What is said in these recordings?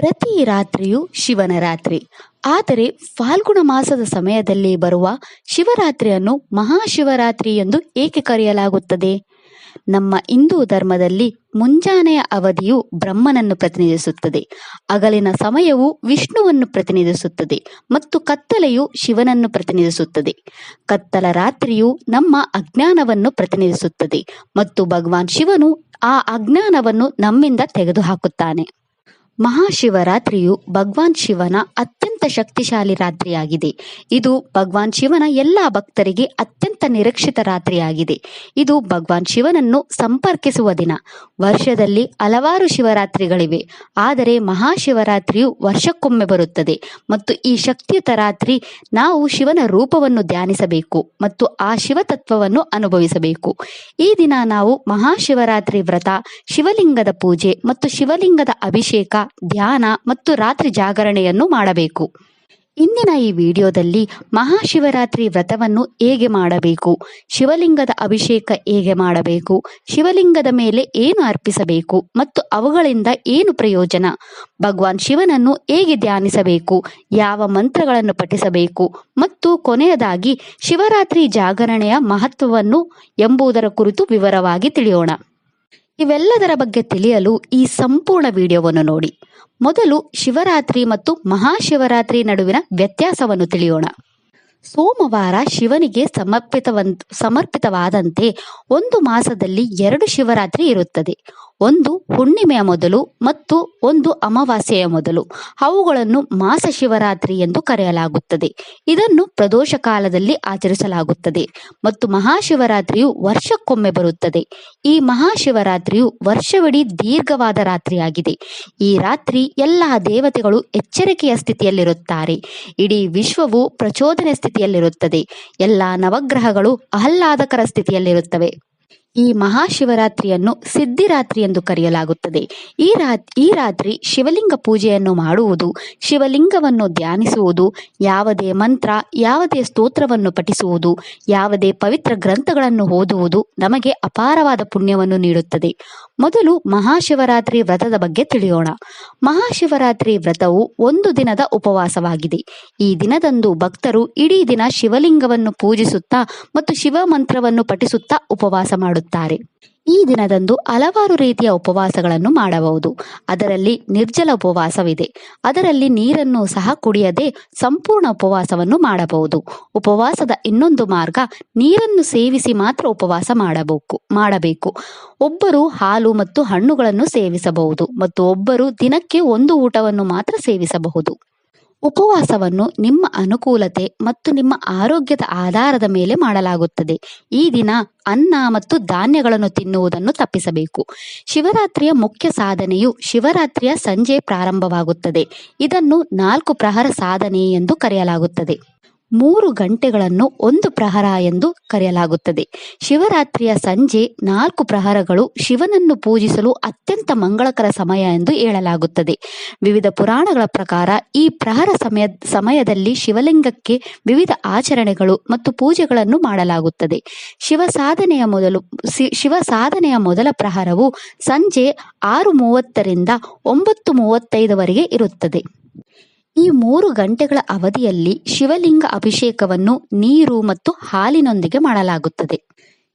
ಪ್ರತಿ ರಾತ್ರಿಯು ಶಿವನ ರಾತ್ರಿ. ಆದರೆ ಫಾಲ್ಗುಣ ಮಾಸದ ಸಮಯದಲ್ಲಿ ಬರುವ ಶಿವರಾತ್ರಿಯನ್ನು ಮಹಾಶಿವರಾತ್ರಿ ಎಂದು ಏಕೆ ಕರೆಯಲಾಗುತ್ತದೆ? ನಮ್ಮ ಹಿಂದೂ ಧರ್ಮದಲ್ಲಿ ಮುಂಜಾನೆಯ ಅವಧಿಯು ಬ್ರಹ್ಮನನ್ನು ಪ್ರತಿನಿಧಿಸುತ್ತದೆ, ಹಗಲಿನ ಸಮಯವು ವಿಷ್ಣುವನ್ನು ಪ್ರತಿನಿಧಿಸುತ್ತದೆ ಮತ್ತು ಕತ್ತಲೆಯು ಶಿವನನ್ನು ಪ್ರತಿನಿಧಿಸುತ್ತದೆ. ಕತ್ತಲ ರಾತ್ರಿಯು ನಮ್ಮ ಅಜ್ಞಾನವನ್ನು ಪ್ರತಿನಿಧಿಸುತ್ತದೆ ಮತ್ತು ಭಗವಾನ್ ಶಿವನು ಆ ಅಜ್ಞಾನವನ್ನು ನಮ್ಮಿಂದ ತೆಗೆದುಹಾಕುತ್ತಾನೆ. ಮಹಾಶಿವರಾತ್ರಿಯು ಭಗವಾನ್ ಶಿವನ ಅತ್ಯಂತ ಶಕ್ತಿಶಾಲಿ ರಾತ್ರಿಯಾಗಿದೆ. ಇದು ಭಗವಾನ್ ಶಿವನ ಎಲ್ಲ ಭಕ್ತರಿಗೆ ಅತ್ಯಂತ ನಿರೀಕ್ಷಿತ ರಾತ್ರಿಯಾಗಿದೆ. ಇದು ಭಗವಾನ್ ಶಿವನನ್ನು ಸಂಪರ್ಕಿಸುವ ದಿನ. ವರ್ಷದಲ್ಲಿ ಹಲವಾರು ಶಿವರಾತ್ರಿಗಳಿವೆ, ಆದರೆ ಮಹಾಶಿವರಾತ್ರಿಯು ವರ್ಷಕ್ಕೊಮ್ಮೆ ಬರುತ್ತದೆ ಮತ್ತು ಈ ಶಕ್ತಿಯುತ ರಾತ್ರಿ ನಾವು ಶಿವನ ರೂಪವನ್ನು ಧ್ಯಾನಿಸಬೇಕು ಮತ್ತು ಆ ಶಿವತತ್ವವನ್ನು ಅನುಭವಿಸಬೇಕು. ಈ ದಿನ ನಾವು ಮಹಾಶಿವರಾತ್ರಿ ವ್ರತ, ಶಿವಲಿಂಗದ ಪೂಜೆ ಮತ್ತು ಶಿವಲಿಂಗದ ಅಭಿಷೇಕ, ಧ್ಯಾನ ಮತ್ತು ರಾತ್ರಿ ಜಾಗರಣೆಯನ್ನು ಮಾಡಬೇಕು. ಇಂದಿನ ಈ ವಿಡಿಯೋದಲ್ಲಿ ಮಹಾಶಿವರಾತ್ರಿ ವ್ರತವನ್ನು ಹೇಗೆ ಮಾಡಬೇಕು, ಶಿವಲಿಂಗದ ಅಭಿಷೇಕ ಹೇಗೆ ಮಾಡಬೇಕು, ಶಿವಲಿಂಗದ ಮೇಲೆ ಏನು ಅರ್ಪಿಸಬೇಕು ಮತ್ತು ಅವುಗಳಿಂದ ಏನು ಪ್ರಯೋಜನ, ಭಗವಾನ್ ಶಿವನನ್ನು ಹೇಗೆ ಧ್ಯಾನಿಸಬೇಕು, ಯಾವ ಮಂತ್ರಗಳನ್ನು ಪಠಿಸಬೇಕು ಮತ್ತು ಕೊನೆಯದಾಗಿ ಶಿವರಾತ್ರಿ ಜಾಗರಣೆಯ ಮಹತ್ವವನ್ನು ಎಂಬುದರ ಕುರಿತು ವಿವರವಾಗಿ ತಿಳಿಯೋಣ. ಇವೆಲ್ಲದರ ಬಗ್ಗೆ ತಿಳಿಯಲು ಈ ಸಂಪೂರ್ಣ ವಿಡಿಯೋವನ್ನು ನೋಡಿ. ಮೊದಲು ಶಿವರಾತ್ರಿ ಮತ್ತು ಮಹಾಶಿವರಾತ್ರಿ ನಡುವಿನ ವ್ಯತ್ಯಾಸವನ್ನು ತಿಳಿಯೋಣ. ಸೋಮವಾರ ಶಿವನಿಗೆ ಸಮರ್ಪಿತವಾದಂತೆ ಒಂದು ಮಾಸದಲ್ಲಿ 2 ಶಿವರಾತ್ರಿ ಇರುತ್ತದೆ. ಒಂದು ಹುಣ್ಣಿಮೆಯ ಮೊದಲು ಮತ್ತು ಒಂದು ಅಮಾವಾಸ್ಯೆಯ ಮೊದಲು. ಅವುಗಳನ್ನು ಮಾಸ ಶಿವರಾತ್ರಿ ಎಂದು ಕರೆಯಲಾಗುತ್ತದೆ. ಇದನ್ನು ಪ್ರದೋಷ ಕಾಲದಲ್ಲಿ ಆಚರಿಸಲಾಗುತ್ತದೆ ಮತ್ತು ಮಹಾಶಿವರಾತ್ರಿಯು ವರ್ಷಕ್ಕೊಮ್ಮೆ ಬರುತ್ತದೆ. ಈ ಮಹಾಶಿವರಾತ್ರಿಯು ವರ್ಷವಿಡೀ ದೀರ್ಘವಾದ ರಾತ್ರಿಯಾಗಿದೆ. ಈ ರಾತ್ರಿ ಎಲ್ಲ ದೇವತೆಗಳು ಎಚ್ಚರಿಕೆಯ ಸ್ಥಿತಿಯಲ್ಲಿರುತ್ತಾರೆ. ಇಡೀ ವಿಶ್ವವು ಪ್ರಚೋದನೆ ಸ್ಥಿತಿಯಲ್ಲಿರುತ್ತದೆ. ಎಲ್ಲ ನವಗ್ರಹಗಳು ಆಹ್ಲಾದಕರ ಸ್ಥಿತಿಯಲ್ಲಿರುತ್ತವೆ. ಈ ಮಹಾಶಿವರಾತ್ರಿಯನ್ನು ಸಿದ್ಧಿರಾತ್ರಿ ಎಂದು ಕರೆಯಲಾಗುತ್ತದೆ. ಈ ರಾತ್ರಿ ಶಿವಲಿಂಗ ಪೂಜೆಯನ್ನು ಮಾಡುವುದು, ಶಿವಲಿಂಗವನ್ನು ಧ್ಯಾನಿಸುವುದು, ಯಾವುದೇ ಮಂತ್ರ, ಯಾವುದೇ ಸ್ತೋತ್ರವನ್ನು ಪಠಿಸುವುದು, ಯಾವುದೇ ಪವಿತ್ರ ಗ್ರಂಥಗಳನ್ನು ಓದುವುದು ನಮಗೆ ಅಪಾರವಾದ ಪುಣ್ಯವನ್ನು ನೀಡುತ್ತದೆ. ಮೊದಲು ಮಹಾಶಿವರಾತ್ರಿ ವ್ರತದ ಬಗ್ಗೆ ತಿಳಿಯೋಣ. ಮಹಾಶಿವರಾತ್ರಿ ವ್ರತವು ಒಂದು ದಿನದ ಉಪವಾಸವಾಗಿದೆ. ಈ ದಿನದಂದು ಭಕ್ತರು ಇಡೀ ದಿನ ಶಿವಲಿಂಗವನ್ನು ಪೂಜಿಸುತ್ತಾ ಮತ್ತು ಶಿವ ಮಂತ್ರವನ್ನು ಪಠಿಸುತ್ತಾ ಉಪವಾಸ ಮಾಡುತ್ತಾರೆ. ಈ ದಿನದಂದು ಹಲವಾರು ರೀತಿಯ ಉಪವಾಸಗಳನ್ನು ಮಾಡಬಹುದು. ಅದರಲ್ಲಿ ನಿರ್ಜಲ ಉಪವಾಸವಿದೆ. ಅದರಲ್ಲಿ ನೀರನ್ನು ಸಹ ಕುಡಿಯದೆ ಸಂಪೂರ್ಣ ಉಪವಾಸವನ್ನು ಮಾಡಬಹುದು. ಉಪವಾಸದ ಇನ್ನೊಂದು ಮಾರ್ಗ ನೀರನ್ನು ಸೇವಿಸಿ ಮಾತ್ರ ಉಪವಾಸ ಮಾಡಬೇಕು. ಒಬ್ಬರು ಹಾಲು ಮತ್ತು ಹಣ್ಣುಗಳನ್ನು ಸೇವಿಸಬಹುದು ಮತ್ತು ಒಬ್ಬರು ದಿನಕ್ಕೆ ಒಂದು ಊಟವನ್ನು ಮಾತ್ರ ಸೇವಿಸಬಹುದು. ಉಪವಾಸವನ್ನು ನಿಮ್ಮ ಅನುಕೂಲತೆ ಮತ್ತು ನಿಮ್ಮ ಆರೋಗ್ಯದ ಆಧಾರದ ಮೇಲೆ ಮಾಡಲಾಗುತ್ತದೆ. ಈ ದಿನ ಅನ್ನ ಮತ್ತು ಧಾನ್ಯಗಳನ್ನು ತಿನ್ನುವುದನ್ನು ತಪ್ಪಿಸಬೇಕು. ಶಿವರಾತ್ರಿಯ ಮುಖ್ಯ ಸಾಧನೆಯು ಶಿವರಾತ್ರಿಯ ಸಂಜೆ ಪ್ರಾರಂಭವಾಗುತ್ತದೆ. ಇದನ್ನು 4 ಪ್ರಹರ ಸಾಧನೆ ಎಂದು ಕರೆಯಲಾಗುತ್ತದೆ. 3 ಗಂಟೆಗಳನ್ನು 1 ಪ್ರಹರ ಎಂದು ಕರೆಯಲಾಗುತ್ತದೆ. ಶಿವರಾತ್ರಿಯ ಸಂಜೆ 4 ಪ್ರಹರಗಳು ಶಿವನನ್ನು ಪೂಜಿಸಲು ಅತ್ಯಂತ ಮಂಗಳಕರ ಸಮಯ ಎಂದು ಹೇಳಲಾಗುತ್ತದೆ. ವಿವಿಧ ಪುರಾಣಗಳ ಪ್ರಕಾರ ಈ ಪ್ರಹರ ಸಮಯದಲ್ಲಿ ಶಿವಲಿಂಗಕ್ಕೆ ವಿವಿಧ ಆಚರಣೆಗಳು ಮತ್ತು ಪೂಜೆಗಳನ್ನು ಮಾಡಲಾಗುತ್ತದೆ. ಶಿವ ಸಾಧನೆಯ ಮೊದಲ ಪ್ರಹರವು ಸಂಜೆ 6:30 ರಿಂದ 9:35 ಇರುತ್ತದೆ. ಈ 3 ಗಂಟೆಗಳ ಅವಧಿಯಲ್ಲಿ ಶಿವಲಿಂಗ ಅಭಿಷೇಕವನ್ನು ನೀರು ಮತ್ತು ಹಾಲಿನೊಂದಿಗೆ ಮಾಡಲಾಗುತ್ತದೆ.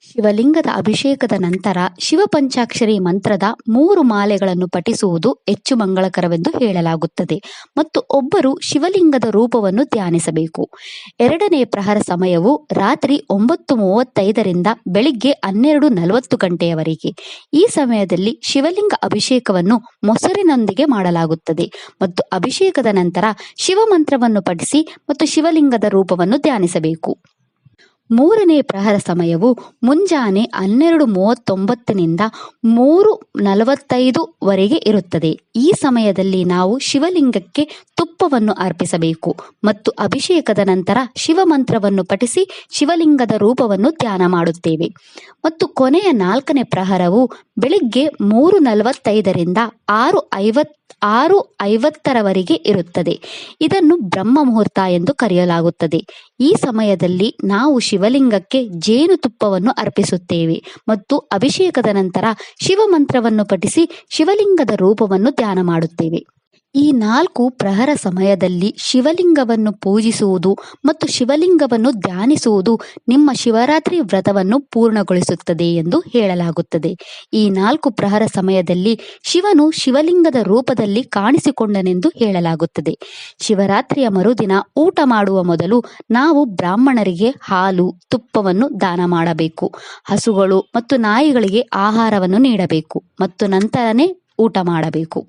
ಶಿವಲಿಂಗದ ಅಭಿಷೇಕದ ನಂತರ ಶಿವ ಪಂಚಾಕ್ಷರಿ ಮಂತ್ರದ 3 ಮಾಲೆಗಳನ್ನು ಪಠಿಸುವುದು ಹೆಚ್ಚು ಮಂಗಳಕರವೆಂದು ಹೇಳಲಾಗುತ್ತದೆ ಮತ್ತು ಒಬ್ಬರು ಶಿವಲಿಂಗದ ರೂಪವನ್ನು ಧ್ಯಾನಿಸಬೇಕು. 2ನೇ ಪ್ರಹರ ಸಮಯವು ರಾತ್ರಿ 9:35 ರಿಂದ ಬೆಳಿಗ್ಗೆ 12:40 ಗಂಟೆಯವರೆಗೆ. ಈ ಸಮಯದಲ್ಲಿ ಶಿವಲಿಂಗ ಅಭಿಷೇಕವನ್ನು ಮೊಸರಿನೊಂದಿಗೆ ಮಾಡಲಾಗುತ್ತದೆ ಮತ್ತು ಅಭಿಷೇಕದ ನಂತರ ಶಿವ ಮಂತ್ರವನ್ನು ಪಠಿಸಿ ಮತ್ತು ಶಿವಲಿಂಗದ ರೂಪವನ್ನು ಧ್ಯಾನಿಸಬೇಕು. 3ನೇ ಪ್ರಹರ ಸಮಯವು ಮುಂಜಾನೆ 12:39 ನಿಂದ 3:45 ಇರುತ್ತದೆ. ಈ ಸಮಯದಲ್ಲಿ ನಾವು ಶಿವಲಿಂಗಕ್ಕೆ ತುಪ್ಪವನ್ನು ಅರ್ಪಿಸಬೇಕು ಮತ್ತು ಅಭಿಷೇಕದ ನಂತರ ಶಿವ ಮಂತ್ರವನ್ನು ಪಠಿಸಿ ಶಿವಲಿಂಗದ ರೂಪವನ್ನು ಧ್ಯಾನ ಮಾಡುತ್ತೇವೆ. ಮತ್ತು ಕೊನೆಯ 4ನೇ ಪ್ರಹರವು ಬೆಳಿಗ್ಗೆ 3:45 ರಿಂದ 6:50 ಇರುತ್ತದೆ. ಇದನ್ನು ಬ್ರಹ್ಮ ಮುಹೂರ್ತ ಎಂದು ಕರೆಯಲಾಗುತ್ತದೆ. ಈ ಸಮಯದಲ್ಲಿ ನಾವು ಶಿವಲಿಂಗಕ್ಕೆ ಜೇನುತುಪ್ಪವನ್ನು ಅರ್ಪಿಸುತ್ತೇವೆ ಮತ್ತು ಅಭಿಷೇಕದ ನಂತರ ಶಿವ ಮಂತ್ರವನ್ನು ಪಠಿಸಿ ಶಿವಲಿಂಗದ ರೂಪವನ್ನು ಧ್ಯಾನ ಮಾಡುತ್ತೇವೆ. ಈ 4 ಪ್ರಹರ ಸಮಯದಲ್ಲಿ ಶಿವಲಿಂಗವನ್ನು ಪೂಜಿಸುವುದು ಮತ್ತು ಶಿವಲಿಂಗವನ್ನು ಧ್ಯಾನಿಸುವುದು ನಿಮ್ಮ ಶಿವರಾತ್ರಿ ವ್ರತವನ್ನು ಪೂರ್ಣಗೊಳಿಸುತ್ತದೆ ಎಂದು ಹೇಳಲಾಗುತ್ತದೆ. ಈ 4 ಪ್ರಹರ ಸಮಯದಲ್ಲಿ ಶಿವನು ಶಿವಲಿಂಗದ ರೂಪದಲ್ಲಿ ಕಾಣಿಸಿಕೊಂಡನೆಂದು ಹೇಳಲಾಗುತ್ತದೆ. ಶಿವರಾತ್ರಿಯ ಮರುದಿನ ಊಟ ಮಾಡುವ ಮೊದಲು ನಾವು ಬ್ರಾಹ್ಮಣರಿಗೆ ಹಾಲು, ತುಪ್ಪವನ್ನು ದಾನ ಮಾಡಬೇಕು. ಹಸುಗಳು ಮತ್ತು ನಾಯಿಗಳಿಗೆ ಆಹಾರವನ್ನು ನೀಡಬೇಕು ಮತ್ತು ನಂತರನೇ ಊಟ ಮಾಡಬೇಕು.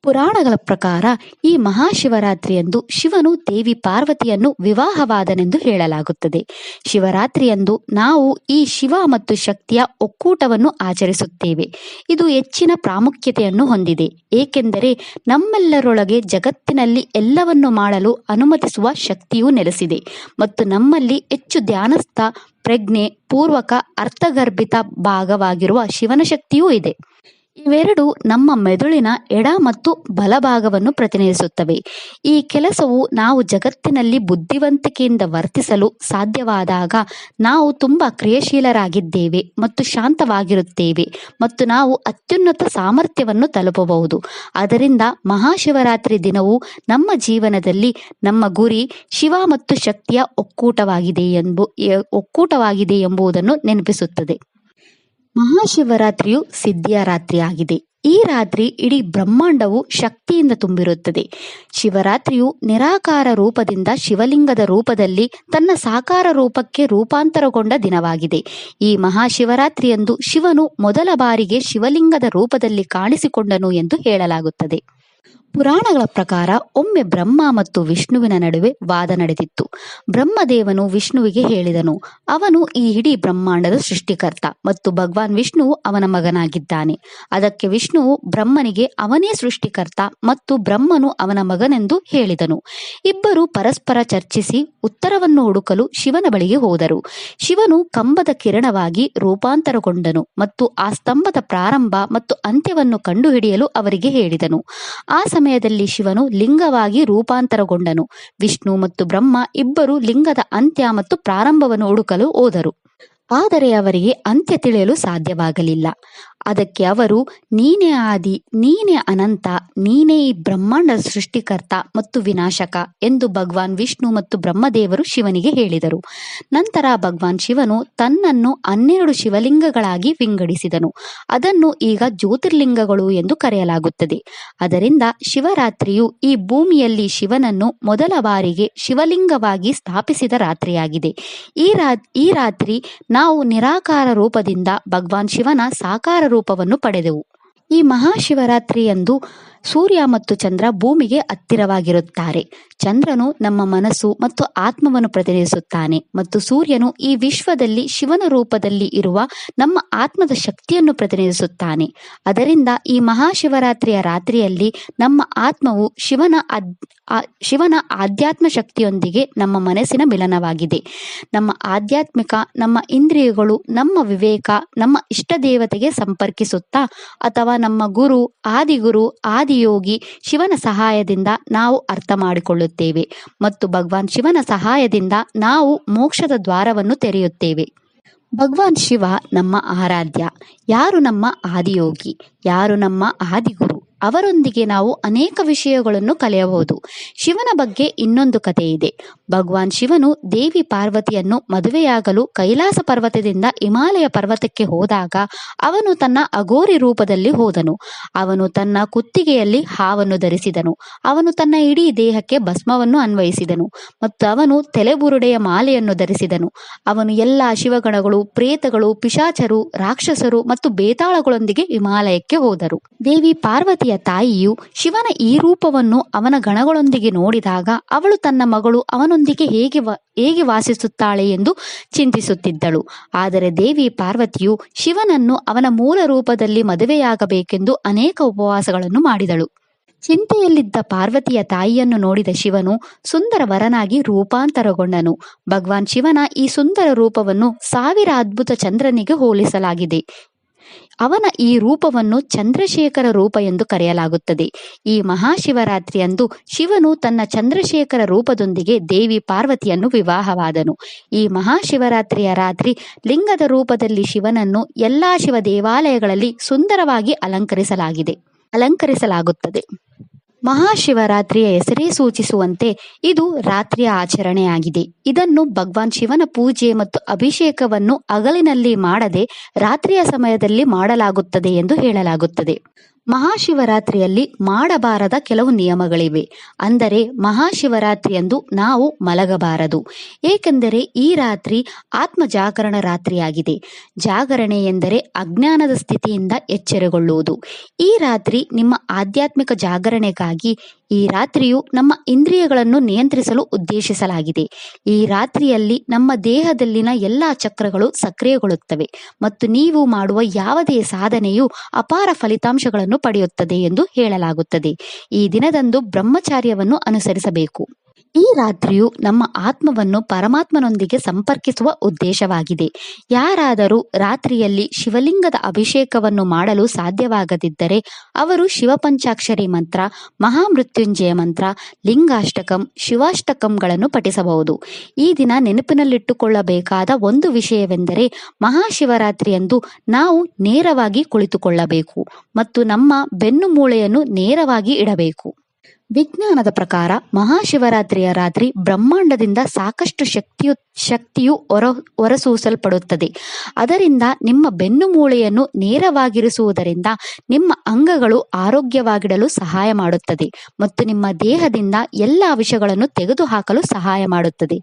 ಪುರಾಣಗಳ ಪ್ರಕಾರ ಈ ಮಹಾಶಿವರಾತ್ರಿಯಂದು ಶಿವನು ದೇವಿ ಪಾರ್ವತಿಯನ್ನು ವಿವಾಹವಾದನೆಂದು ಹೇಳಲಾಗುತ್ತದೆ. ಶಿವರಾತ್ರಿಯಂದು ನಾವು ಈ ಶಿವ ಮತ್ತು ಶಕ್ತಿಯ ಒಕ್ಕೂಟವನ್ನು ಆಚರಿಸುತ್ತೇವೆ. ಇದು ಹೆಚ್ಚಿನ ಪ್ರಾಮುಖ್ಯತೆಯನ್ನು ಹೊಂದಿದೆ, ಏಕೆಂದರೆ ನಮ್ಮೆಲ್ಲರೊಳಗೆ ಜಗತ್ತಿನಲ್ಲಿ ಎಲ್ಲವನ್ನು ಮಾಡಲು ಅನುಮತಿಸುವ ಶಕ್ತಿಯೂ ನೆಲೆಸಿದೆ ಮತ್ತು ನಮ್ಮಲ್ಲಿ ಹೆಚ್ಚು ಧ್ಯಾನಸ್ಥ, ಪ್ರಜ್ಞೆ ಪೂರ್ವಕ, ಅರ್ಥಗರ್ಭಿತ ಭಾಗವಾಗಿರುವ ಶಿವನ ಶಕ್ತಿಯೂ ಇದೆ. ಇವೆರಡು ನಮ್ಮ ಮೆದುಳಿನ ಎಡ ಮತ್ತು ಬಲಭಾಗವನ್ನು ಪ್ರತಿನಿಧಿಸುತ್ತವೆ. ಈ ಕೆಲಸವು ನಾವು ಜಗತ್ತಿನಲ್ಲಿ ಬುದ್ಧಿವಂತಿಕೆಯಿಂದ ವರ್ತಿಸಲು ಸಾಧ್ಯವಾದಾಗ ನಾವು ತುಂಬಾ ಕ್ರಿಯಾಶೀಲರಾಗಿದ್ದೇವೆ ಮತ್ತು ಶಾಂತವಾಗಿರುತ್ತೇವೆ ಮತ್ತು ನಾವು ಅತ್ಯುನ್ನತ ಸಾಮರ್ಥ್ಯವನ್ನು ತಲುಪಬಹುದು. ಆದ್ದರಿಂದ ಮಹಾಶಿವರಾತ್ರಿ ದಿನವು ನಮ್ಮ ಜೀವನದಲ್ಲಿ ನಮ್ಮ ಗುರಿ ಶಿವ ಮತ್ತು ಶಕ್ತಿಯ ಒಕ್ಕೂಟವಾಗಿದೆ ಎಂಬುದನ್ನು ನೆನಪಿಸುತ್ತದೆ. ಮಹಾಶಿವರಾತ್ರಿಯು ಸಿದ್ಧಿಯ ರಾತ್ರಿಯಾಗಿದೆ. ಈ ರಾತ್ರಿ ಇಡೀ ಬ್ರಹ್ಮಾಂಡವು ಶಕ್ತಿಯಿಂದ ತುಂಬಿರುತ್ತದೆ. ಶಿವರಾತ್ರಿಯು ನಿರಾಕಾರ ರೂಪದಿಂದ ಶಿವಲಿಂಗದ ರೂಪದಲ್ಲಿ ತನ್ನ ಸಾಕಾರ ರೂಪಕ್ಕೆ ರೂಪಾಂತರಗೊಂಡ ದಿನವಾಗಿದೆ. ಈ ಮಹಾಶಿವರಾತ್ರಿಯಂದು ಶಿವನು ಮೊದಲ ಬಾರಿಗೆ ಶಿವಲಿಂಗದ ರೂಪದಲ್ಲಿ ಕಾಣಿಸಿಕೊಂಡನು ಎಂದು ಹೇಳಲಾಗುತ್ತದೆ. ಪುರಾಣಗಳ ಪ್ರಕಾರ ಒಮ್ಮೆ ಬ್ರಹ್ಮ ಮತ್ತು ವಿಷ್ಣುವಿನ ನಡುವೆ ವಾದ ನಡೆದಿತ್ತು. ಬ್ರಹ್ಮದೇವನು ವಿಷ್ಣುವಿಗೆ ಹೇಳಿದನು, ಅವನು ಈ ಇಡೀ ಬ್ರಹ್ಮಾಂಡದ ಸೃಷ್ಟಿಕರ್ತ ಮತ್ತು ಭಗವಾನ್ ವಿಷ್ಣುವು ಅವನ ಮಗನಾಗಿದ್ದಾನೆ. ಅದಕ್ಕೆ ವಿಷ್ಣುವು ಬ್ರಹ್ಮನಿಗೆ ಅವನೇ ಸೃಷ್ಟಿಕರ್ತ ಮತ್ತು ಬ್ರಹ್ಮನು ಅವನ ಮಗನೆಂದು ಹೇಳಿದನು. ಇಬ್ಬರು ಪರಸ್ಪರ ಚರ್ಚಿಸಿ ಉತ್ತರವನ್ನು ಹುಡುಕಲು ಶಿವನ ಬಳಿಗೆ ಹೋದರು. ಶಿವನು ಕಂಬದ ಕಿರಣವಾಗಿ ರೂಪಾಂತರಗೊಂಡನು ಮತ್ತು ಆ ಸ್ತಂಭದ ಪ್ರಾರಂಭ ಮತ್ತು ಅಂತ್ಯವನ್ನು ಕಂಡುಹಿಡಿಯಲು ಅವರಿಗೆ ಹೇಳಿದನು. ಆ ಸಮಯದಲ್ಲಿ ಶಿವನು ಲಿಂಗವಾಗಿ ರೂಪಾಂತರಗೊಂಡನು. ವಿಷ್ಣು ಮತ್ತು ಬ್ರಹ್ಮ ಇಬ್ಬರು ಲಿಂಗದ ಅಂತ್ಯ ಮತ್ತು ಪ್ರಾರಂಭವನ್ನು ಹುಡುಕಲು ಹೋದರು. ಆದರೆ ಅವರಿಗೆ ಅಂತ್ಯ ತಿಳಿಯಲು ಸಾಧ್ಯವಾಗಲಿಲ್ಲ. ಅದಕ್ಕೆ ಅವರು, ನೀನೇ ಆದಿ, ನೀನೇ ಅನಂತ, ನೀನೇ ಈ ಬ್ರಹ್ಮಾಂಡದ ಸೃಷ್ಟಿಕರ್ತ ಮತ್ತು ವಿನಾಶಕ ಎಂದು ಭಗವಾನ್ ವಿಷ್ಣು ಮತ್ತು ಬ್ರಹ್ಮದೇವರು ಶಿವನಿಗೆ ಹೇಳಿದರು. ನಂತರ ಭಗವಾನ್ ಶಿವನು ತನ್ನನ್ನು 12 ಶಿವಲಿಂಗಗಳಾಗಿ ವಿಂಗಡಿಸಿದನು. ಅದನ್ನು ಈಗ ಜ್ಯೋತಿರ್ಲಿಂಗಗಳು ಎಂದು ಕರೆಯಲಾಗುತ್ತದೆ. ಅದರಿಂದ ಶಿವರಾತ್ರಿಯು ಈ ಭೂಮಿಯಲ್ಲಿ ಶಿವನನ್ನು ಮೊದಲ ಬಾರಿಗೆ ಶಿವಲಿಂಗವಾಗಿ ಸ್ಥಾಪಿಸಿದ ರಾತ್ರಿಯಾಗಿದೆ. ಈ ರಾತ್ರಿ ನಾವು ನಿರಾಕಾರ ರೂಪದಿಂದ ಭಗವಾನ್ ಶಿವನ ಸಾಕಾರ ರೂಪವನ್ನು ಪಡೆದೆವು. ಈ ಮಹಾಶಿವರಾತ್ರಿಯಂದು ಸೂರ್ಯ ಮತ್ತು ಚಂದ್ರ ಭೂಮಿಗೆ ಹತ್ತಿರವಾಗಿರುತ್ತಾರೆ. ಚಂದ್ರನು ನಮ್ಮ ಮನಸ್ಸು ಮತ್ತು ಆತ್ಮವನ್ನು ಪ್ರತಿನಿಧಿಸುತ್ತಾನೆ ಮತ್ತು ಸೂರ್ಯನು ಈ ವಿಶ್ವದಲ್ಲಿ ಶಿವನ ರೂಪದಲ್ಲಿ ಇರುವ ನಮ್ಮ ಆತ್ಮದ ಶಕ್ತಿಯನ್ನು ಪ್ರತಿನಿಧಿಸುತ್ತಾನೆ. ಅದರಿಂದ ಈ ಮಹಾಶಿವರಾತ್ರಿಯ ರಾತ್ರಿಯಲ್ಲಿ ನಮ್ಮ ಆತ್ಮವು ಶಿವನ ಆಧ್ಯಾತ್ಮ ಶಕ್ತಿಯೊಂದಿಗೆ ನಮ್ಮ ಮನಸ್ಸಿನ ಮಿಲನವಾಗಿದೆ. ನಮ್ಮ ಆಧ್ಯಾತ್ಮಿಕ, ನಮ್ಮ ಇಂದ್ರಿಯಗಳು, ನಮ್ಮ ವಿವೇಕ ನಮ್ಮ ಇಷ್ಟ ದೇವತೆಗೆ ಸಂಪರ್ಕಿಸುತ್ತಾ ಅಥವಾ ನಮ್ಮ ಗುರು, ಆದಿಗುರು, ಆದಿಯೋಗಿ ಶಿವನ ಸಹಾಯದಿಂದ ನಾವು ಅರ್ಥ ಮಾಡಿಕೊಳ್ಳುತ್ತೇವೆ ಮತ್ತು ಭಗವಾನ್ ಶಿವನ ಸಹಾಯದಿಂದ ನಾವು ಮೋಕ್ಷದ ದ್ವಾರವನ್ನು ತೆರೆಯುತ್ತೇವೆ. ಭಗವಾನ್ ಶಿವ ನಮ್ಮ ಆರಾಧ್ಯ. ಯಾರು ನಮ್ಮ ಆದಿಯೋಗಿ, ಯಾರು ನಮ್ಮ ಆದಿಗುರು, ಅವರೊಂದಿಗೆ ನಾವು ಅನೇಕ ವಿಷಯಗಳನ್ನು ಕಲಿಯಬಹುದು. ಶಿವನ ಬಗ್ಗೆ ಇನ್ನೊಂದು ಕಥೆ ಇದೆ. ಭಗವಾನ್ ಶಿವನು ದೇವಿ ಪಾರ್ವತಿಯನ್ನು ಮದುವೆಯಾಗಲು ಕೈಲಾಸ ಪರ್ವತದಿಂದ ಹಿಮಾಲಯ ಪರ್ವತಕ್ಕೆ ಹೋದಾಗ ಅವನು ತನ್ನ ಅಘೋರಿ ರೂಪದಲ್ಲಿ ಹೋದನು. ಅವನು ತನ್ನ ಕುತ್ತಿಗೆಯಲ್ಲಿ ಹಾವನ್ನು ಧರಿಸಿದನು. ಅವನು ತನ್ನ ಇಡೀ ದೇಹಕ್ಕೆ ಭಸ್ಮವನ್ನು ಅನ್ವಯಿಸಿದನು ಮತ್ತು ಅವನು ತಲೆಬುರುಡೆಯ ಮಾಲೆಯನ್ನು ಧರಿಸಿದನು. ಅವನು ಎಲ್ಲ ಶಿವಗಣಗಳು, ಪ್ರೇತಗಳು, ಪಿಶಾಚರು, ರಾಕ್ಷಸರು ಮತ್ತು ಬೇತಾಳಗಳೊಂದಿಗೆ ಹಿಮಾಲಯಕ್ಕೆ ಹೋದರು. ದೇವಿ ಪಾರ್ವತಿಯ ತಾಯಿಯು ಶಿವನ ಈ ರೂಪವನ್ನು ಅವನ ಗಣಗಳೊಂದಿಗೆ ನೋಡಿದಾಗ ಅವಳು ತನ್ನ ಮಗಳು ಅವನೊಂದಿಗೆ ಹೇಗೆ ವಾಸಿಸುತ್ತಾಳೆ ಎಂದು ಚಿಂತಿಸುತ್ತಿದ್ದಳು. ಆದರೆ ದೇವಿ ಪಾರ್ವತಿಯು ಶಿವನನ್ನು ಅವನ ಮೂಲ ರೂಪದಲ್ಲಿ ಮದುವೆಯಾಗಬೇಕೆಂದು ಅನೇಕ ಉಪವಾಸಗಳನ್ನು ಮಾಡಿದಳು. ಚಿಂತೆಯಲ್ಲಿದ್ದ ಪಾರ್ವತಿಯ ತಾಯಿಯನ್ನು ನೋಡಿದ ಶಿವನು ಸುಂದರ ವರನಾಗಿ ರೂಪಾಂತರಗೊಂಡನು. ಭಗವಾನ್ ಶಿವನ ಈ ಸುಂದರ ರೂಪವನ್ನು 1000 ಅದ್ಭುತ ಚಂದ್ರನಿಗೆ ಹೋಲಿಸಲಾಗಿದೆ. ಅವನ ಈ ರೂಪವನ್ನು ಚಂದ್ರಶೇಖರ ರೂಪ ಎಂದು ಕರೆಯಲಾಗುತ್ತದೆ. ಈ ಮಹಾಶಿವರಾತ್ರಿಯಂದು ಶಿವನು ತನ್ನ ಚಂದ್ರಶೇಖರ ರೂಪದೊಂದಿಗೆ ದೇವಿ ಪಾರ್ವತಿಯನ್ನು ವಿವಾಹವಾದನು. ಈ ಮಹಾಶಿವರಾತ್ರಿಯ ರಾತ್ರಿ ಲಿಂಗದ ರೂಪದಲ್ಲಿ ಶಿವನನ್ನು ಎಲ್ಲಾ ಶಿವ ದೇವಾಲಯಗಳಲ್ಲಿ ಸುಂದರವಾಗಿ ಅಲಂಕರಿಸಲಾಗುತ್ತದೆ. ಮಹಾಶಿವರಾತ್ರಿಯ ಹೆಸರೇ ಸೂಚಿಸುವಂತೆ ಇದು ರಾತ್ರಿಯ ಆಚರಣೆಯಾಗಿದೆ. ಇದನ್ನು ಭಗವಾನ್ ಶಿವನ ಪೂಜೆ ಮತ್ತು ಅಭಿಷೇಕವನ್ನು ಹಗಲಿನಲ್ಲಿ ಮಾಡದೆ ರಾತ್ರಿಯ ಸಮಯದಲ್ಲಿ ಮಾಡಲಾಗುತ್ತದೆ ಎಂದು ಹೇಳಲಾಗುತ್ತದೆ. ಮಹಾಶಿವರಾತ್ರಿಯಲ್ಲಿ ಮಾಡಬಾರದ ಕೆಲವು ನಿಯಮಗಳಿವೆ. ಅಂದರೆ ಮಹಾಶಿವರಾತ್ರಿಯಂದು ನಾವು ಮಲಗಬಾರದು. ಏಕೆಂದರೆ ಈ ರಾತ್ರಿ ಆತ್ಮ ಜಾಗರಣ ರಾತ್ರಿಯಾಗಿದೆ. ಜಾಗರಣೆ ಎಂದರೆ ಅಜ್ಞಾನದ ಸ್ಥಿತಿಯಿಂದ ಎಚ್ಚರಗೊಳ್ಳುವುದು. ಈ ರಾತ್ರಿ ನಿಮ್ಮ ಆಧ್ಯಾತ್ಮಿಕ ಜಾಗರಣೆಗಾಗಿ ಈ ರಾತ್ರಿಯು ನಮ್ಮ ಇಂದ್ರಿಯಗಳನ್ನು ನಿಯಂತ್ರಿಸಲು ಉದ್ದೇಶಿಸಲಾಗಿದೆ. ಈ ರಾತ್ರಿಯಲ್ಲಿ ನಮ್ಮ ದೇಹದಲ್ಲಿನ ಎಲ್ಲಾ ಚಕ್ರಗಳು ಸಕ್ರಿಯಗೊಳ್ಳುತ್ತವೆ ಮತ್ತು ನೀವು ಮಾಡುವ ಯಾವುದೇ ಸಾಧನೆಯು ಅಪಾರ ಫಲಿತಾಂಶಗಳನ್ನು ಪಡೆಯುತ್ತದೆ ಎಂದು ಹೇಳಲಾಗುತ್ತದೆ. ಈ ದಿನದಂದು ಬ್ರಹ್ಮಚಾರ್ಯವನ್ನು ಅನುಸರಿಸಬೇಕು. ಈ ರಾತ್ರಿಯು ನಮ್ಮ ಆತ್ಮವನ್ನು ಪರಮಾತ್ಮನೊಂದಿಗೆ ಸಂಪರ್ಕಿಸುವ ಉದ್ದೇಶವಾಗಿದೆ. ಯಾರಾದರೂ ರಾತ್ರಿಯಲ್ಲಿ ಶಿವಲಿಂಗದ ಅಭಿಷೇಕವನ್ನು ಮಾಡಲು ಸಾಧ್ಯವಾಗದಿದ್ದರೆ ಅವರು ಶಿವಪಂಚಾಕ್ಷರಿ ಮಂತ್ರ, ಮಹಾಮೃತ್ಯುಂಜಯ ಮಂತ್ರ, ಲಿಂಗಾಷ್ಟಕಂ, ಶಿವಾಷ್ಟಕಂಗಳನ್ನು ಪಠಿಸಬಹುದು. ಈ ದಿನ ನೆನಪಿನಲ್ಲಿಟ್ಟುಕೊಳ್ಳಬೇಕಾದ ಒಂದು ವಿಷಯವೆಂದರೆ ಮಹಾಶಿವರಾತ್ರಿಯಂದು ನಾವು ನೇರವಾಗಿ ಕುಳಿತುಕೊಳ್ಳಬೇಕು ಮತ್ತು ನಮ್ಮ ಬೆನ್ನು ಮೂಳೆಯನ್ನು ನೇರವಾಗಿ ಇಡಬೇಕು. ವಿಜ್ಞಾನದ ಪ್ರಕಾರ ಮಹಾಶಿವರಾತ್ರಿಯ ರಾತ್ರಿ ಬ್ರಹ್ಮಾಂಡದಿಂದ ಸಾಕಷ್ಟು ಶಕ್ತಿಯು ಹೊರಸೂಸಲ್ಪಡುತ್ತದೆ. ಅದರಿಂದ ನಿಮ್ಮ ಬೆನ್ನು ಮೂಳೆಯನ್ನು ನೇರವಾಗಿರಿಸುವುದರಿಂದ ನಿಮ್ಮ ಅಂಗಗಳು ಆರೋಗ್ಯವಾಗಿಡಲು ಸಹಾಯ ಮಾಡುತ್ತದೆ ಮತ್ತು ನಿಮ್ಮ ದೇಹದಿಂದ ಎಲ್ಲ ವಿಷಗಳನ್ನು ತೆಗೆದುಹಾಕಲು ಸಹಾಯ ಮಾಡುತ್ತದೆ.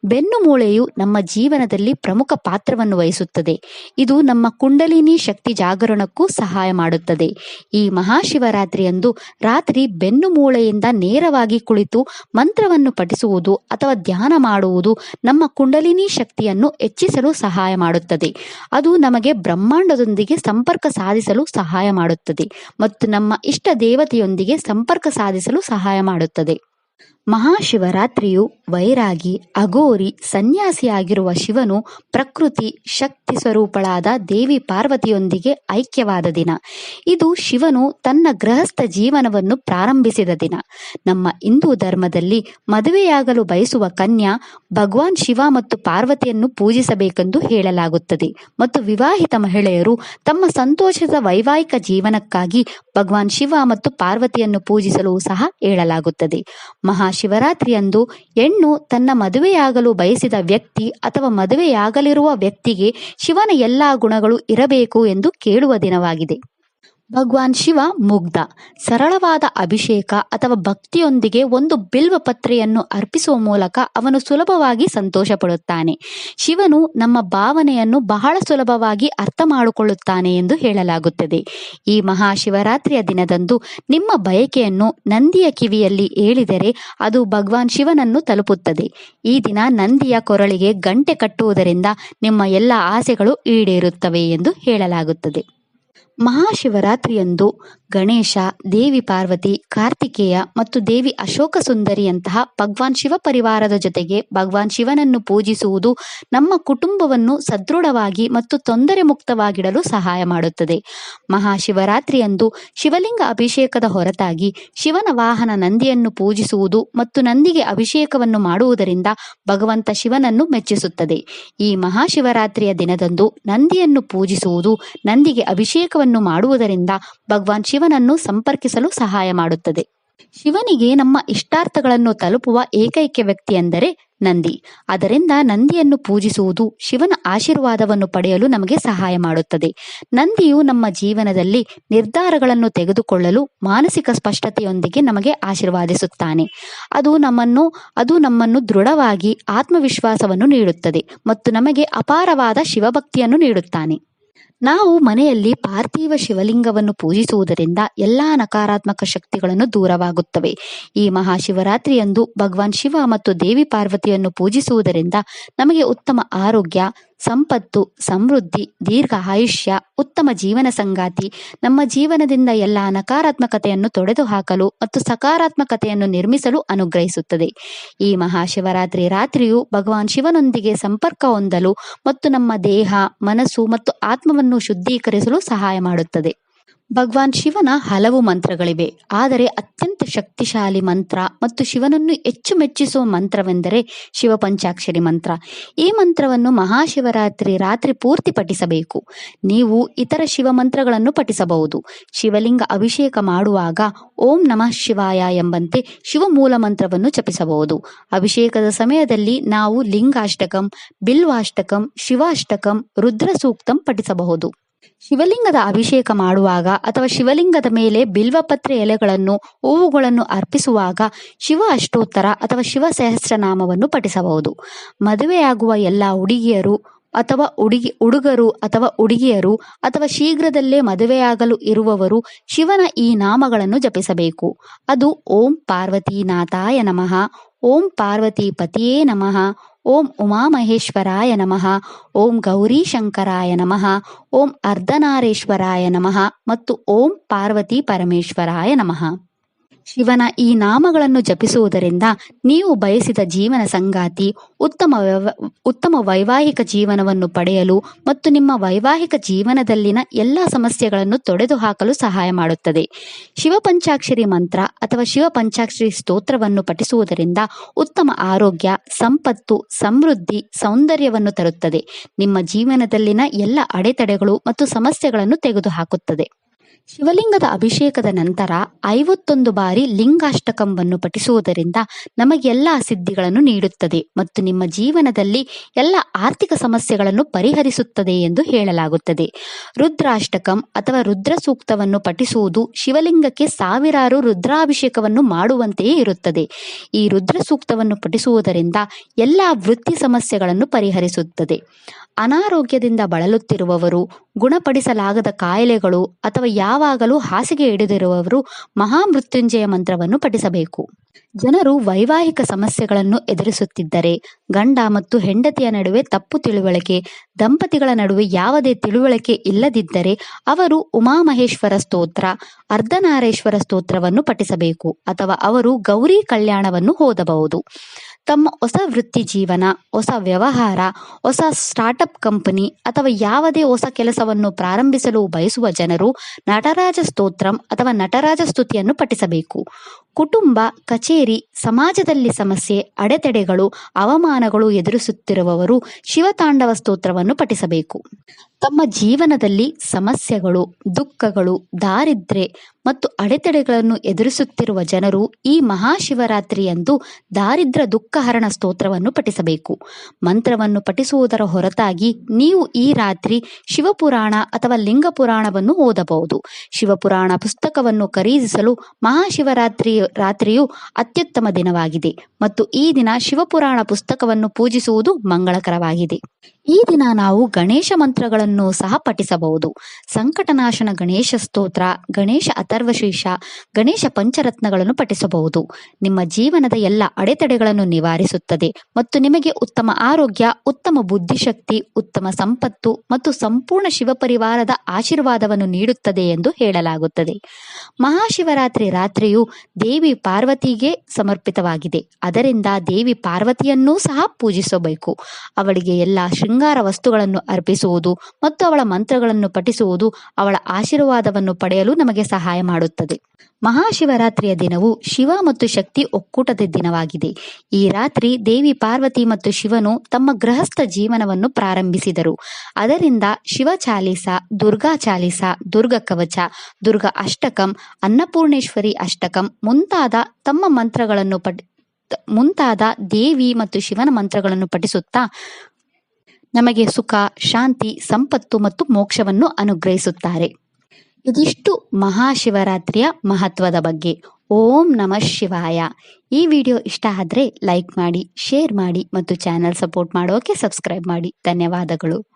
ಬೆನ್ನು ಮೂಳೆಯು ನಮ್ಮ ಜೀವನದಲ್ಲಿ ಪ್ರಮುಖ ಪಾತ್ರವನ್ನು ವಹಿಸುತ್ತದೆ. ಇದು ನಮ್ಮ ಕುಂಡಲಿನಿ ಶಕ್ತಿ ಜಾಗರಣಕ್ಕೂ ಸಹಾಯ ಮಾಡುತ್ತದೆ. ಈ ಮಹಾಶಿವರಾತ್ರಿಯಂದು ರಾತ್ರಿ ಬೆನ್ನು ಮೂಳೆಯಿಂದ ನೇರವಾಗಿ ಕುಳಿತು ಮಂತ್ರವನ್ನು ಪಠಿಸುವುದು ಅಥವಾ ಧ್ಯಾನ ಮಾಡುವುದು ನಮ್ಮ ಕುಂಡಲಿನಿ ಶಕ್ತಿಯನ್ನು ಹೆಚ್ಚಿಸಲು ಸಹಾಯ ಮಾಡುತ್ತದೆ. ಅದು ನಮಗೆ ಬ್ರಹ್ಮಾಂಡದೊಂದಿಗೆ ಸಂಪರ್ಕ ಸಾಧಿಸಲು ಸಹಾಯ ಮಾಡುತ್ತದೆ ಮತ್ತು ನಮ್ಮ ಇಷ್ಟ ದೇವತೆಯೊಂದಿಗೆ ಸಂಪರ್ಕ ಸಾಧಿಸಲು ಸಹಾಯ ಮಾಡುತ್ತದೆ. ಮಹಾಶಿವರಾತ್ರಿಯು ವೈರಾಗಿ, ಅಘೋರಿ, ಸನ್ಯಾಸಿಯಾಗಿರುವ ಶಿವನು ಪ್ರಕೃತಿ ಶಕ್ತಿ ಸ್ವರೂಪಳಾದ ದೇವಿ ಪಾರ್ವತಿಯೊಂದಿಗೆ ಐಕ್ಯವಾದ ದಿನ. ಇದು ಶಿವನು ತನ್ನ ಗೃಹಸ್ಥ ಜೀವನವನ್ನು ಪ್ರಾರಂಭಿಸಿದ ದಿನ. ನಮ್ಮ ಹಿಂದೂ ಧರ್ಮದಲ್ಲಿ ಮದುವೆಯಾಗಲು ಬಯಸುವ ಕನ್ಯಾ ಭಗವಾನ್ ಶಿವ ಮತ್ತು ಪಾರ್ವತಿಯನ್ನು ಪೂಜಿಸಬೇಕೆಂದು ಹೇಳಲಾಗುತ್ತದೆ ಮತ್ತು ವಿವಾಹಿತ ಮಹಿಳೆಯರು ತಮ್ಮ ಸಂತೋಷದ ವೈವಾಹಿಕ ಜೀವನಕ್ಕಾಗಿ ಭಗವಾನ್ ಶಿವ ಮತ್ತು ಪಾರ್ವತಿಯನ್ನು ಪೂಜಿಸಲು ಸಹ ಹೇಳಲಾಗುತ್ತದೆ. ಮಹಾಶಿವರಾತ್ರಿಯಂದು ಹೆಣ್ಣು ತನ್ನ ಮದುವೆಯಾಗಲು ಬಯಸಿದ ವ್ಯಕ್ತಿ ಅಥವಾ ಮದುವೆಯಾಗಲಿರುವ ವ್ಯಕ್ತಿಗೆ ಶಿವನ ಎಲ್ಲಾ ಗುಣಗಳು ಇರಬೇಕು ಎಂದು ಕೇಳುವ ದಿನವಾಗಿದೆ. ಭಗವಾನ್ ಶಿವ ಮುಗ್ಧ. ಸರಳವಾದ ಅಭಿಷೇಕ ಅಥವಾ ಭಕ್ತಿಯೊಂದಿಗೆ ಒಂದು ಬಿಲ್ವ ಪತ್ರೆಯನ್ನು ಅರ್ಪಿಸುವ ಮೂಲಕ ಅವನು ಸುಲಭವಾಗಿ ಸಂತೋಷ ಪಡುತ್ತಾನೆ. ಶಿವನು ನಮ್ಮ ಭಾವನೆಯನ್ನು ಬಹಳ ಸುಲಭವಾಗಿ ಅರ್ಥ ಮಾಡಿಕೊಳ್ಳುತ್ತಾನೆ ಎಂದು ಹೇಳಲಾಗುತ್ತದೆ. ಈ ಮಹಾಶಿವರಾತ್ರಿಯ ದಿನದಂದು ನಿಮ್ಮ ಬಯಕೆಯನ್ನು ನಂದಿಯ ಕಿವಿಯಲ್ಲಿ ಹೇಳಿದರೆ ಅದು ಭಗವಾನ್ ಶಿವನನ್ನು ತಲುಪುತ್ತದೆ. ಈ ದಿನ ನಂದಿಯ ಕೊರಳಿಗೆ ಗಂಟೆ ಕಟ್ಟುವುದರಿಂದ ನಿಮ್ಮ ಎಲ್ಲ ಆಸೆಗಳು ಈಡೇರುತ್ತವೆ ಎಂದು ಹೇಳಲಾಗುತ್ತದೆ. ಮಹಾಶಿವರಾತ್ರಿಯಂದು ಗಣೇಶ, ದೇವಿ ಪಾರ್ವತಿ, ಕಾರ್ತಿಕೇಯ ಮತ್ತು ದೇವಿ ಅಶೋಕ ಸುಂದರಿಯಂತಹ ಭಗವಾನ್ ಶಿವ ಪರಿವಾರದ ಜೊತೆಗೆ ಭಗವಾನ್ ಶಿವನನ್ನು ಪೂಜಿಸುವುದು ನಮ್ಮ ಕುಟುಂಬವನ್ನು ಸದೃಢವಾಗಿ ಮತ್ತು ತೊಂದರೆ ಮುಕ್ತವಾಗಿಡಲು ಸಹಾಯ ಮಾಡುತ್ತದೆ. ಮಹಾಶಿವರಾತ್ರಿಯಂದು ಶಿವಲಿಂಗ ಅಭಿಷೇಕದ ಹೊರತಾಗಿ ಶಿವನ ವಾಹನ ನಂದಿಯನ್ನು ಪೂಜಿಸುವುದು ಮತ್ತು ನಂದಿಗೆ ಅಭಿಷೇಕವನ್ನು ಮಾಡುವುದರಿಂದ ಭಗವಂತ ಶಿವನನ್ನು ಮೆಚ್ಚಿಸುತ್ತದೆ. ಈ ಮಹಾಶಿವರಾತ್ರಿಯ ದಿನದಂದು ನಂದಿಯನ್ನು ಪೂಜಿಸುವುದು, ನಂದಿಗೆ ಅಭಿಷೇಕವನ್ನು ಮಾಡುವುದರಿಂದ ಭಗವಾನ್ ಶಿವನನ್ನು ಸಂಪರ್ಕಿಸಲು ಸಹಾಯ ಮಾಡುತ್ತದೆ. ಶಿವನಿಗೆ ನಮ್ಮ ಇಷ್ಟಾರ್ಥಗಳನ್ನು ತಲುಪುವ ಏಕೈಕ ವ್ಯಕ್ತಿ ಎಂದರೆ ನಂದಿ. ಅದರಿಂದ ನಂದಿಯನ್ನು ಪೂಜಿಸುವುದು ಶಿವನ ಆಶೀರ್ವಾದವನ್ನು ಪಡೆಯಲು ನಮಗೆ ಸಹಾಯ ಮಾಡುತ್ತದೆ. ನಂದಿಯು ನಮ್ಮ ಜೀವನದಲ್ಲಿ ನಿರ್ಧಾರಗಳನ್ನು ತೆಗೆದುಕೊಳ್ಳಲು ಮಾನಸಿಕ ಸ್ಪಷ್ಟತೆಯೊಂದಿಗೆ ನಮಗೆ ಆಶೀರ್ವಾದಿಸುತ್ತಾನೆ. ಅದು ನಮ್ಮನ್ನು ದೃಢವಾಗಿ ಆತ್ಮವಿಶ್ವಾಸವನ್ನು ನೀಡುತ್ತದೆ ಮತ್ತು ನಮಗೆ ಅಪಾರವಾದ ಶಿವಭಕ್ತಿಯನ್ನು ನೀಡುತ್ತಾನೆ. ನಾವು ಮನೆಯಲ್ಲಿ ಪಾರ್ಥಿವ ಶಿವಲಿಂಗವನ್ನು ಪೂಜಿಸುವುದರಿಂದ ಎಲ್ಲಾ ನಕಾರಾತ್ಮಕ ಶಕ್ತಿಗಳನ್ನು ದೂರವಾಗುತ್ತವೆ. ಈ ಮಹಾಶಿವರಾತ್ರಿಯಂದು ಭಗವಾನ್ ಶಿವ ಮತ್ತು ದೇವಿ ಪಾರ್ವತಿಯನ್ನು ಪೂಜಿಸುವುದರಿಂದ ನಮಗೆ ಉತ್ತಮ ಆರೋಗ್ಯ, ಸಂಪತ್ತು, ಸಮೃದ್ಧಿ, ದೀರ್ಘ ಆಯುಷ್ಯ, ಉತ್ತಮ ಜೀವನ ಸಂಗಾತಿ, ನಮ್ಮ ಜೀವನದಿಂದ ಎಲ್ಲ ನಕಾರಾತ್ಮಕತೆಯನ್ನು ತೊಡೆದುಹಾಕಲು ಮತ್ತು ಸಕಾರಾತ್ಮಕತೆಯನ್ನು ನಿರ್ಮಿಸಲು ಅನುಗ್ರಹಿಸುತ್ತದೆ. ಈ ಮಹಾಶಿವರಾತ್ರಿ ರಾತ್ರಿಯು ಭಗವಾನ್ ಶಿವನೊಂದಿಗೆ ಸಂಪರ್ಕ ಹೊಂದಲು ಮತ್ತು ನಮ್ಮ ದೇಹ, ಮನಸ್ಸು ಮತ್ತು ಆತ್ಮವನ್ನು ಶುದ್ಧೀಕರಿಸಲು ಸಹಾಯ ಮಾಡುತ್ತದೆ. ಭಗವಾನ್ ಶಿವನ ಹಲವು ಮಂತ್ರಗಳಿವೆ. ಆದರೆ ಅತ್ಯಂತ ಶಕ್ತಿಶಾಲಿ ಮಂತ್ರ ಮತ್ತು ಶಿವನನ್ನು ಹೆಚ್ಚು ಮೆಚ್ಚಿಸುವ ಮಂತ್ರವೆಂದರೆ ಶಿವ ಪಂಚಾಕ್ಷರಿ ಮಂತ್ರ. ಈ ಮಂತ್ರವನ್ನು ಮಹಾಶಿವರಾತ್ರಿ ರಾತ್ರಿ ಪೂರ್ತಿ ಪಠಿಸಬೇಕು. ನೀವು ಇತರ ಶಿವ ಮಂತ್ರಗಳನ್ನು ಪಠಿಸಬಹುದು. ಶಿವಲಿಂಗ ಅಭಿಷೇಕ ಮಾಡುವಾಗ ಓಂ ನಮಃ ಶಿವಾಯ ಎಂಬಂತೆ ಶಿವ ಮೂಲ ಮಂತ್ರವನ್ನು ಜಪಿಸಬಹುದು. ಅಭಿಷೇಕದ ಸಮಯದಲ್ಲಿ ನಾವು ಲಿಂಗಾಷ್ಟಕಂ, ಬಿಲ್ವಾಷ್ಟಕಂ, ಶಿವಾಷ್ಟಕಂ, ರುದ್ರ ಸೂಕ್ತಂ ಪಠಿಸಬಹುದು. ಶಿವಲಿಂಗದ ಅಭಿಷೇಕ ಮಾಡುವಾಗ ಅಥವಾ ಶಿವಲಿಂಗದ ಮೇಲೆ ಬಿಲ್ವಪತ್ರೆ ಎಲೆಗಳನ್ನು, ಹೂವುಗಳನ್ನು ಅರ್ಪಿಸುವಾಗ ಶಿವ ಅಷ್ಟೋತ್ತರ ಅಥವಾ ಶಿವ ಸಹಸ್ರನಾಮವನ್ನು ಪಠಿಸಬಹುದು. ಮದುವೆಯಾಗುವ ಎಲ್ಲ ಹುಡುಗಿಯರು ಅಥವಾ ಹುಡುಗರು ಅಥವಾ ಹುಡುಗಿಯರು ಅಥವಾ ಶೀಘ್ರದಲ್ಲೇ ಮದುವೆಯಾಗಲು ಇರುವವರು ಶಿವನ ಈ ನಾಮಗಳನ್ನು ಜಪಿಸಬೇಕು. ಅದು ಓಂ ಪಾರ್ವತೀನಾಥಾಯ ನಮಃ, ಓಂ ಪಾರ್ವತಿ ಪತಿಯೇ ನಮಃ, ಓಂ ಉಮಾಮಹೇಶ್ವರಾಯ ನಮಃ, ಓಂ ಗೌರೀಶಂಕರಾಯ ನಮಃ, ಓಂ ಅರ್ಧನಾರೇಶ್ವರಾಯ ನಮಃ ಮತ್ತು ಓಂ ಪಾರ್ವತಿ ಪರಮೇಶ್ವರಾಯ ನಮಃ. ಶಿವನ ಈ ನಾಮಗಳನ್ನು ಜಪಿಸುವುದರಿಂದ ನೀವು ಬಯಸಿದ ಜೀವನ ಸಂಗಾತಿ, ಉತ್ತಮ ವೈವಾಹಿಕ ಜೀವನವನ್ನು ಪಡೆಯಲು ಮತ್ತು ನಿಮ್ಮ ವೈವಾಹಿಕ ಜೀವನದಲ್ಲಿನ ಎಲ್ಲ ಸಮಸ್ಯೆಗಳನ್ನು ತೊಡೆದುಹಾಕಲು ಸಹಾಯ ಮಾಡುತ್ತದೆ. ಶಿವ ಪಂಚಾಕ್ಷರಿ ಮಂತ್ರ ಅಥವಾ ಶಿವ ಪಂಚಾಕ್ಷರಿ ಸ್ತೋತ್ರವನ್ನು ಪಠಿಸುವುದರಿಂದ ಉತ್ತಮ ಆರೋಗ್ಯ, ಸಂಪತ್ತು, ಸಮೃದ್ಧಿ, ಸೌಂದರ್ಯವನ್ನು ತರುತ್ತದೆ. ನಿಮ್ಮ ಜೀವನದಲ್ಲಿನ ಎಲ್ಲ ಅಡೆತಡೆಗಳು ಮತ್ತು ಸಮಸ್ಯೆಗಳನ್ನು ತೆಗೆದುಹಾಕುತ್ತದೆ. ಶಿವಲಿಂಗದ ಅಭಿಷೇಕದ ನಂತರ 51 ಬಾರಿ ಲಿಂಗಾಷ್ಟಕಂವನ್ನು ಪಠಿಸುವುದರಿಂದ ನಮಗೆಲ್ಲ ಸಿದ್ಧಿಗಳನ್ನು ನೀಡುತ್ತದೆ ಮತ್ತು ನಿಮ್ಮ ಜೀವನದಲ್ಲಿ ಎಲ್ಲ ಆರ್ಥಿಕ ಸಮಸ್ಯೆಗಳನ್ನು ಪರಿಹರಿಸುತ್ತದೆ ಎಂದು ಹೇಳಲಾಗುತ್ತದೆ. ರುದ್ರಾಷ್ಟಕಂ ಅಥವಾ ರುದ್ರ ಸೂಕ್ತವನ್ನು ಪಠಿಸುವುದು ಶಿವಲಿಂಗಕ್ಕೆ ಸಾವಿರಾರು ರುದ್ರಾಭಿಷೇಕವನ್ನು ಮಾಡುವಂತೆಯೇ ಇರುತ್ತದೆ. ಈ ರುದ್ರ ಸೂಕ್ತವನ್ನು ಪಠಿಸುವುದರಿಂದ ಎಲ್ಲ ವೃತ್ತಿ ಸಮಸ್ಯೆಗಳನ್ನು ಪರಿಹರಿಸುತ್ತದೆ. ಅನಾರೋಗ್ಯದಿಂದ ಬಳಲುತ್ತಿರುವವರು, ಗುಣಪಡಿಸಲಾಗದ ಕಾಯಿಲೆಗಳು ಅಥವಾ ಯಾವಾಗಲೂ ಹಾಸಿಗೆ ಹಿಡಿದಿರುವವರು ಮಹಾಮೃತ್ಯುಂಜಯ ಮಂತ್ರವನ್ನು ಪಠಿಸಬೇಕು. ಜನರು ವೈವಾಹಿಕ ಸಮಸ್ಯೆಗಳನ್ನು ಎದುರಿಸುತ್ತಿದ್ದರೆ, ಗಂಡ ಮತ್ತು ಹೆಂಡತಿಯ ನಡುವೆ ತಪ್ಪು ತಿಳುವಳಿಕೆ, ದಂಪತಿಗಳ ನಡುವೆ ಯಾವುದೇ ತಿಳುವಳಿಕೆ ಇಲ್ಲದಿದ್ದರೆ ಅವರು ಉಮಾಮಹೇಶ್ವರ ಸ್ತೋತ್ರ, ಅರ್ಧನಾರೇಶ್ವರ ಸ್ತೋತ್ರವನ್ನು ಪಠಿಸಬೇಕು ಅಥವಾ ಅವರು ಗೌರಿ ಕಲ್ಯಾಣವನ್ನು ಓದಬಹುದು. ತಮ್ಮ ಹೊಸ ವೃತ್ತಿ ಜೀವನ, ಹೊಸ ವ್ಯವಹಾರ, ಹೊಸ ಸ್ಟಾರ್ಟ್ಅಪ್ ಕಂಪನಿ ಅಥವಾ ಯಾವುದೇ ಹೊಸ ಕೆಲಸವನ್ನು ಪ್ರಾರಂಭಿಸಲು ಬಯಸುವ ಜನರು ನಟರಾಜ ಸ್ತೋತ್ರಂ ಅಥವಾ ನಟರಾಜ ಸ್ತುತಿಯನ್ನು ಪಠಿಸಬೇಕು. ಕುಟುಂಬ, ಕಚೇರಿ, ಸಮಾಜದಲ್ಲಿ ಸಮಸ್ಯೆ, ಅಡೆತಡೆಗಳು, ಅವಮಾನಗಳು ಎದುರಿಸುತ್ತಿರುವವರು ಶಿವತಾಂಡವ ಸ್ತೋತ್ರವನ್ನು ಪಠಿಸಬೇಕು. ತಮ್ಮ ಜೀವನದಲ್ಲಿ ಸಮಸ್ಯೆಗಳು, ದುಃಖಗಳು, ದಾರಿದ್ರ್ಯ ಮತ್ತು ಅಡೆತಡೆಗಳನ್ನು ಎದುರಿಸುತ್ತಿರುವ ಜನರು ಈ ಮಹಾಶಿವರಾತ್ರಿಯಂದು ದಾರಿದ್ರ್ಯ ದುಃಖಹರಣ ಸ್ತೋತ್ರವನ್ನು ಪಠಿಸಬೇಕು. ಮಂತ್ರವನ್ನು ಪಠಿಸುವುದರ ಹೊರತಾಗಿ ನೀವು ಈ ರಾತ್ರಿ ಶಿವಪುರಾಣ ಅಥವಾ ಲಿಂಗ ಪುರಾಣವನ್ನು ಓದಬಹುದು. ಶಿವಪುರಾಣ ಪುಸ್ತಕವನ್ನು ಖರೀದಿಸಲು ರಾತ್ರಿಯು ಅತ್ಯುತ್ತಮ ದಿನವಾಗಿದೆ ಮತ್ತು ಈ ದಿನ ಶಿವಪುರಾಣ ಪುಸ್ತಕವನ್ನು ಪೂಜಿಸುವುದು ಮಂಗಳಕರವಾಗಿದೆ. ಈ ದಿನ ನಾವು ಗಣೇಶ ಮಂತ್ರಗಳನ್ನು ಸಹ ಪಠಿಸಬಹುದು. ಸಂಕಟನಾಶನ ಗಣೇಶ ಸ್ತೋತ್ರ, ಗಣೇಶ ಅಥರ್ವಶೀರ್ಷ, ಗಣೇಶ ಪಂಚರತ್ನಗಳನ್ನು ಪಠಿಸಬಹುದು. ನಿಮ್ಮ ಜೀವನದ ಎಲ್ಲ ಅಡೆತಡೆಗಳನ್ನು ನಿವಾರಿಸುತ್ತದೆ ಮತ್ತು ನಿಮಗೆ ಉತ್ತಮ ಆರೋಗ್ಯ, ಉತ್ತಮ ಬುದ್ಧಿಶಕ್ತಿ, ಉತ್ತಮ ಸಂಪತ್ತು ಮತ್ತು ಸಂಪೂರ್ಣ ಶಿವಪರಿವಾರದ ಆಶೀರ್ವಾದವನ್ನು ನೀಡುತ್ತದೆ ಎಂದು ಹೇಳಲಾಗುತ್ತದೆ. ಮಹಾಶಿವರಾತ್ರಿ ರಾತ್ರಿಯು ದೇವಿ ಪಾರ್ವತಿಗೆ ಸಮರ್ಪಿತವಾಗಿದೆ. ಅದರಿಂದ ದೇವಿ ಪಾರ್ವತಿಯನ್ನೂ ಸಹ ಪೂಜಿಸಬೇಕು. ಅವಳಿಗೆ ಎಲ್ಲ ಶೃಂಗಾರ ವಸ್ತುಗಳನ್ನು ಅರ್ಪಿಸುವುದು ಮತ್ತು ಅವಳ ಮಂತ್ರಗಳನ್ನು ಪಠಿಸುವುದು ಅವಳ ಆಶೀರ್ವಾದವನ್ನು ಪಡೆಯಲು ನಮಗೆ ಸಹಾಯ ಮಾಡುತ್ತದೆ. ಮಹಾಶಿವರಾತ್ರಿಯ ದಿನವು ಶಿವ ಮತ್ತು ಶಕ್ತಿ ಒಕ್ಕೂಟದ ದಿನವಾಗಿದೆ. ಈ ರಾತ್ರಿ ದೇವಿ ಪಾರ್ವತಿ ಮತ್ತು ಶಿವನು ತಮ್ಮ ಗೃಹಸ್ಥ ಜೀವನವನ್ನು ಪ್ರಾರಂಭಿಸಿದರು. ಅದರಿಂದ ಶಿವ ಚಾಲಿಸ, ದುರ್ಗಾ ಚಾಲಿಸ, ದುರ್ಗ ಕವಚ, ದುರ್ಗ ಅಷ್ಟಕಂ, ಅನ್ನಪೂರ್ಣೇಶ್ವರಿ ಅಷ್ಟಕಂ ಮುಂತಾದ ದೇವಿ ಮತ್ತು ಶಿವನ ಮಂತ್ರಗಳನ್ನು ಪಠಿಸುತ್ತಾ ನಮಗೆ ಸುಖ, ಶಾಂತಿ, ಸಂಪತ್ತು ಮತ್ತು ಮೋಕ್ಷವನ್ನು ಅನುಗ್ರಹಿಸುತ್ತಾರೆ. ಇದಿಷ್ಟು ಮಹಾಶಿವರಾತ್ರಿಯ ಮಹತ್ವದ ಬಗ್ಗೆ. ಓಂ ನಮಃ ಶಿವಾಯ. ಈ ವಿಡಿಯೋ ಇಷ್ಟ ಆದರೆ ಲೈಕ್ ಮಾಡಿ, ಶೇರ್ ಮಾಡಿ ಮತ್ತು ಚಾನೆಲ್ ಸಪೋರ್ಟ್ ಮಾಡೋಕೆ ಸಬ್ಸ್ಕ್ರೈಬ್ ಮಾಡಿ. ಧನ್ಯವಾದಗಳು.